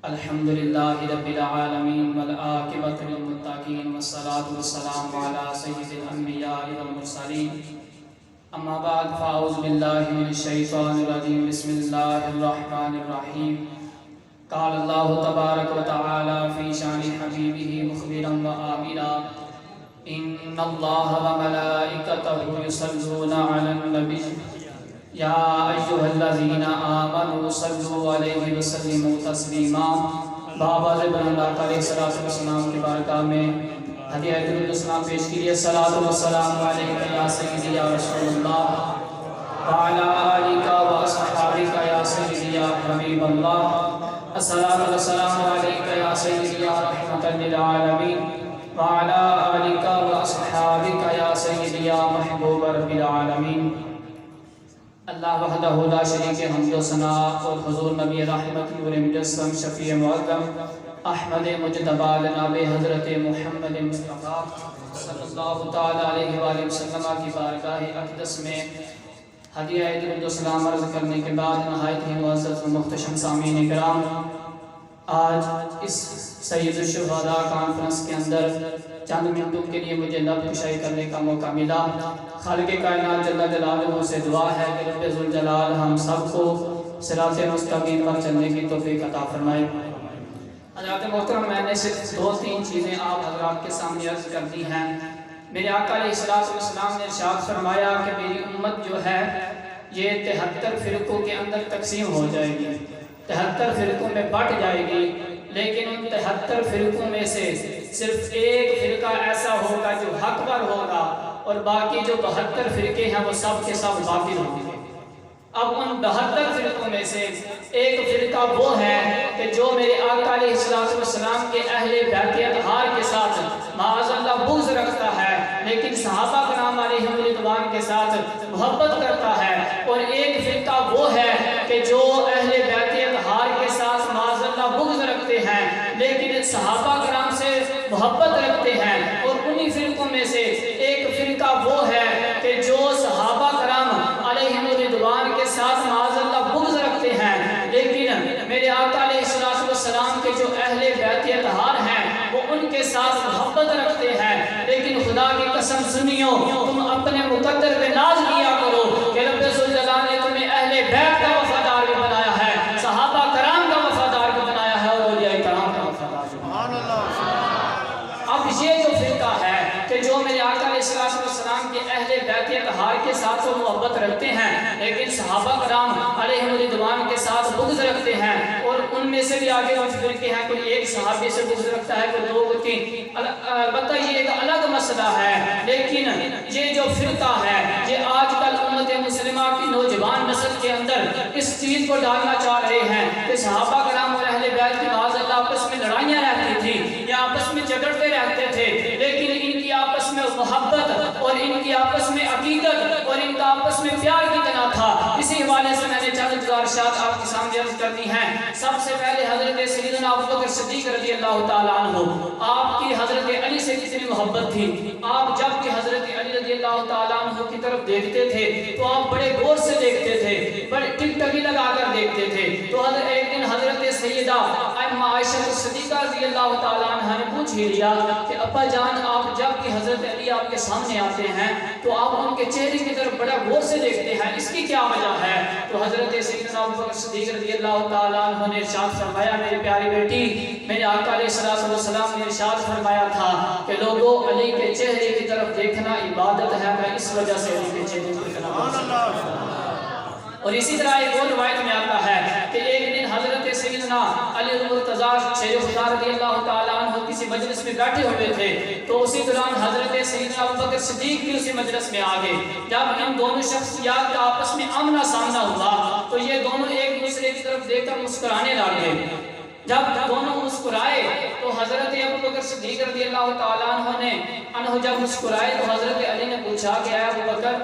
الحمد لله رب العالمين والعاقبة للمتقين والصلاة والسلام على سيد الأنبياء والمرسلين أما بعد فأعوذ بالله من الشيطان الرجيم بسم الله الرحمن الرحيم قال الله تبارك وتعالى في شأن حبيبه مخبرا وآمرا إن الله وملائكته يصلون على النبي یا ایھا الذین آمنوا صلوا علیہ وسلموا تسلیما۔ بابا زبان اللہ علیہ السلام کی بارگاہ میں ہدیہ درود السلام پیش کیجیے۔ الصلاۃ والسلام علیک یا سیدی یا رسول اللہ وعلی آلک واصحابک یا سیدی یا حبیب اللہ۔ الصلاۃ والسلام علیک یا سیدی یا رحمۃ للعالمین وعلی آلک واصحابک یا سیدی یا محبوب رب العالمین۔ اللہ وحدہ لا شریک حمد و ثنا اور حضور نبی رحمت نور مجسم شفیع معظم احمد مجتبی جناب حضرت محمد مصطفیٰ صلی اللہ تعالی علیہ وآلہ وسلم کی بارگاہ اقدس میں ہدیہ درود و سلام عرض کرنے کے بعد نہایت ہی معزز و محتشم سامعین کرام، آج اس سید الشہداء کانفرنس کے اندر چند منٹوں کے لیے مجھے لب کشائی کرنے کا موقع ملا۔ خالق کائنات جل جلالہ سے دعا ہے کہ رب ذوالجلال ہم سب کو صراط مستقیم پر چلنے کی توفیق عطا فرمائے۔ حضرات محترم، میں نے صرف 2-3 چیزیں آپ حضرات کے سامنے عرض کر دی ہیں۔ میرے آقا علیہ السلام نے ارشاد فرمایا کہ میری امت جو ہے یہ 73 فرقوں کے اندر تقسیم ہو جائے گی، 73 فرقوں میں بٹ جائے گی، لیکن ان 73 فرقوں میں سے صرف ایک فرقہ ایسا ہوگا جو حق پر ہوگا اور باقی جو 72 فرقے ہیں وہ سب کے سب باطل ہوں گے۔ اب ان 72 فرقوں میں سے ایک فرقہ وہ ہے کہ جو میرے آقا علیہ السلام کے اہل بیت اطہار کے ساتھ معاذ اللہ بغض رکھتا ہے، لیکن صحابہ کرام علیہم رضوان کے ساتھ محبت کرتا ہے، اور ایک فرقہ وہ ہے کہ جو اہل بیت اطہار کے ساتھ معاذ اللہ بغض رکھتے ہیں لیکن صحابہ کرام سے محبت رکھتے ہیں۔ اور انہی فرقوں میں سے ایک فرقہ وہ ہے کہ جو صحابہ کرام علیہم رضوان کے ساتھ معاذ اللہ بغض رکھتے ہیں، لیکن میرے آقا علیہ السلام کے جو اہل بیت اطہار ہیں وہ ان کے ساتھ محبت رکھتے ہیں۔ لیکن خدا کی قسم سنیو، تم اپنے مقدر پہ ناز کیا کرو کہ رب ذوالجلال نے تمہیں اہل بیت کا وفادار بھی بنایا ہے، صحابہ کرام کا وفادار بھی بنایا ہے، اور اولیاء کرام کا وفادار بھی بنایا ہے۔ اب یہ جو فرقہ ہے کہ جو میرے آقا علیہ السلام کے اہل بیت اطہار کے ساتھ وہ محبت رکھتے ہیں لیکن صحابہ کرام علیہم رضوان کے ساتھ بغض رکھتے ہیں، اور ان میں سے بھی آگے کچھ فرقے ہیں، کوئی ایک صحابی سے بغض رکھتا ہے، کوئی 2 کوئی 3، البتہ یہ ایک الگ مسئلہ ہے۔ لیکن یہ جو فرقہ ہے یہ آج کل امت مسلمہ کی نوجوان نسل کے اندر اس چیز کو ڈالنا چاہ رہے ہیں کہ صحابہ کرام اور اہل بیت کی معاذ اللہ آپس میں لڑائیاں رہتی تھی یا آپس میں جھگڑتے رہتے تھے، لیکن ان کی آپس میں محبت اور ان کی آپس میں عقیدت اور ان کا آپس میں پیار کتنا تھا۔ اسی حوالے سے میں نے چند گزارشات آپ کے سامنے عرض کرنی ہیں۔ سب سے پہلے حضرت سیدنا ابوبکر صدیق رضی اللہ تعالیٰ عنہ، آپ کی حضرت علی سے کتنی محبت تھی۔ آپ جب بھی حضرت علی رضی اللہ تعالیٰ عنہ کی طرف دیکھتے تھے تو آپ بڑے غور سے دیکھتے تھے، بڑے ٹکٹکی لگا کر دیکھتے تھے۔ تو ایک دن حضرت سیدہ ام عائشہ صدیقہ رضی اللہ تعالیٰ عنہ نے پوچھ ہی لیا کہ ابا جان، آپ جب بھی حضرت علی آپ کے سامنے آتے ہیں تو آپ ان کے چہرے کی طرف بڑا غور سے دیکھتے ہیں، اس کی کیا وجہ ہے؟ تو حضرت سیدنا ابوبکر صدیق رضی اللہ تعالیٰ عنہ نے ارشاد فرمایا، میری پیاری بیٹی، میرے آقا علیہ السلام نے ارشاد فرمایا تھا کہ لوگوں علی کے چہرے کی طرف دیکھنا عبادت ہے، میں اس وجہ سے علی کے چہرے کی طرف دیکھنا۔ اور اسی طرح ایک اور روایت میں آتا ہے کہ ایک دن حضرت سیدنا علی المرتضیٰ شیخ خدا رضی اللہ تعالیٰ عنہ کسی مجلس میں بیٹھے ہوئے تھے، تو اسی دوران حضرت سیدنا ابوبکر صدیق بھی اسی مجلس میں آگئے۔ جب ان دونوں شخصیات کا آپس میں آمنا سامنا ہوا تو یہ دونوں ایک دوسرے کی طرف دیکھ کر مسکرانے لگے۔ جب دونوں مسکرائے تو حضرت ابوبکر صدیق رضی اللہ تعالیٰ عنہ جب مسکرائے تو حضرت علی نے پوچھا کہ اے ابوبکر،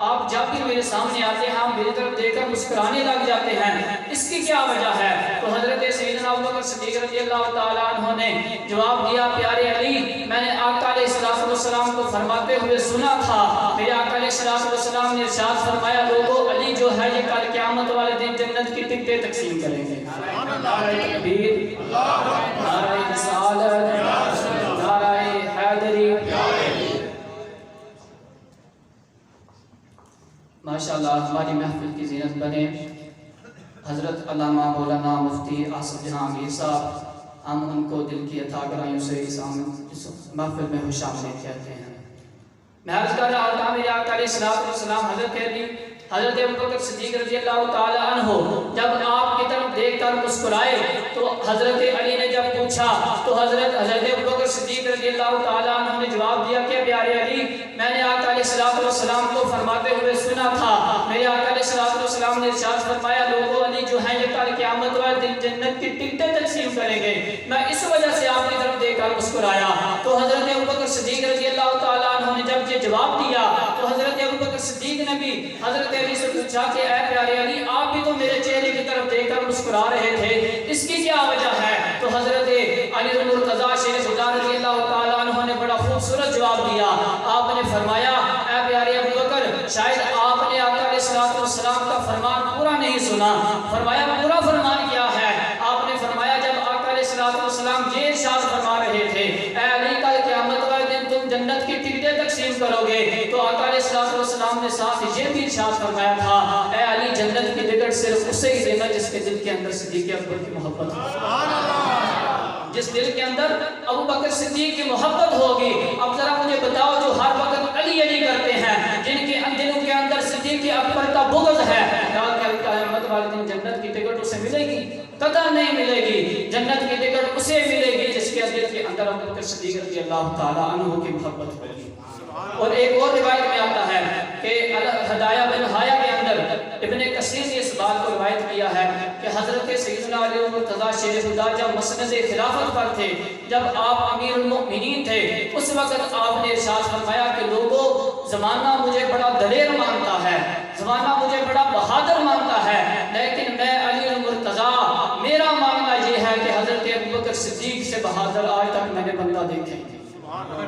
آپ جب بھی میرے سامنے آتے ہیں آپ میری طرف دیکھ کر مسکرانے لگ جاتے ہیں، اس کی کیا وجہ ہے؟ تو حضرت سیدنا ابوبکر صدیق رضی اللہ تعالیٰ عنہ نے جواب دیا پیارے علی میں نے آقا علیہ السلام کو فرماتے ہوئے سنا تھا میرے آقا علیہ السلام نے ارشاد فرمایا لوگوں علی جو ہے یہ کل قیامت والے دن جنت کی ٹکٹیں تقسیم کریں گے نعرہ تکبیر نعرہ رسالت نعرہ حیدری ماشاءاللہ ہماری محفل کی زینت بنے حضرت علامہ مولانا مفتی آصف جہاں امیر صاحب ہم ان کو دل کی عطا گرائیوں سے اس محفل میں خوش آمدید کہتے ہیں میں عرض کر رہا تھا میرے آقا علیہ السلام حضرت علی حضرت ابوبکر صدیق رضی اللہ تعالی عنہ جب آپ کی طرف دیکھ کر مسکرائے تو حضرت علی نے جب پوچھا تو حضرت ابوبکر صدیق رضی اللہ تعالی عنہ نے جواب دیا کہ پیارے علی میں نے آقا علیہ السلام کو فرماتے ہوئے سنا تھا میرے آقا علیہ السلام نے ارشاد فرمایا لوگوں علی جو ہیں یہ کل قیامت والے دن جنت کی ٹکٹیں تقسیم کریں گے میں اس وجہ سے آپ کی طرف دیکھ کر مسکرایا تو حضرت ابوبکر صدیق رضی اللہ تعالی عنہ نے جب یہ جواب دیا تو حضرت ابوبکر صدیق نے بھی حضرت علی سے پوچھا کہ اے پیارے علی آپ بھی تو میرے چہرے کی طرف دیکھ کر مسکرا رہے تھے اس کی کیا وجہ ہے تو حضرت علی المرتضیٰ شیر خدا رضی اللہ تعالی عنہ نے بڑا خوبصورت جواب دیا آپ نے فرمایا اے پیارے ابوبکر شاید آپ نے آقا علیہ السلام کا فرمان پورا نہیں سنا فرمایا پورا فرمان کیا ہے آپ نے فرمایا جب آقا علیہ السلام یہ ارشاد فرما رہے تھے اے علی کل قیامت والے دن تم جنت کی ٹکٹیں تقسیم کرو گے تو آقا علیہ السلام نے ساتھ یہ بھی ارشاد فرمایا تھا اے علی جنت کی ٹکٹ صرف اسے ہی دینا جس کے دل کے اندر صدیق اکبر کی محبت ہو جس دل کے اندر ابوبکر صدیق کی محبت ہوگی اب ذرا مجھے بتاؤ جو ہر وقت علی علی کرتے ہیں جن کے دلوں کے اندر صدیق اکبر کا بغض ہے قیامت والے دن جنت کی ٹکٹ اسے ملے گی قطع نہیں ملے گی جنت کی ٹکٹ اسے ملے گی جس کے دل کے اندر ابوبکر صدیق رضی اللہ تعالی عنہ کی محبت ہوگی اور ایک اور روایت میں آتا ہے کہ ہدایہ بن حیا کے اندر ابن کثیر نے اس بات کو روایت کیا ہے کہ حضرت سیدنا علی المرتضیٰ شیر خدا جب مسند خلافت پر تھے جب آپ امیر المؤمنین تھے اس وقت آپ نے ارشاد فرمایا کہ لوگوں زمانہ مجھے بڑا دلیر مانتا ہے زمانہ مجھے بڑا بہادر مانتا ہے لیکن میں علی المرتضیٰ میرا ماننا یہ ہے کہ حضرت ابوبکر صدیق سے بہادر آج تک میں نے بندہ دیکھے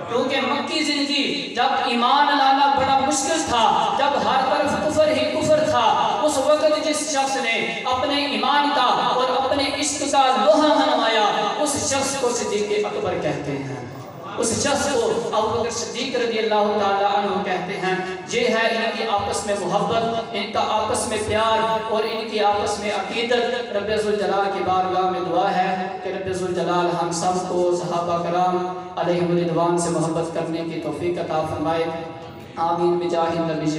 کیونکہ مکی زندگی جب ایمان لانا بڑا مشکل تھا جب ہر طرف کفر ہی کفر تھا اس وقت جس شخص نے اپنے ایمان کا اور اپنے عشق کا لوہا منوایا اس شخص کو صدیق اکبر کہتے ہیں اس شخص کو ابوبکر صدیق رضی اللہ تعالی عنہ کہتے ہیں یہ ہے ان کی آپس میں محبت ان کا آپس میں پیار اور ان کی آپس میں عقیدت رب ذوالجلال کی بارگاہ میں دعا ہے کہ رب ذوالجلال ہم سب کو صحابہ کرام علیہم رضوان سے محبت کرنے کی توفیق عطا فرمائے آمین بجاہ النبی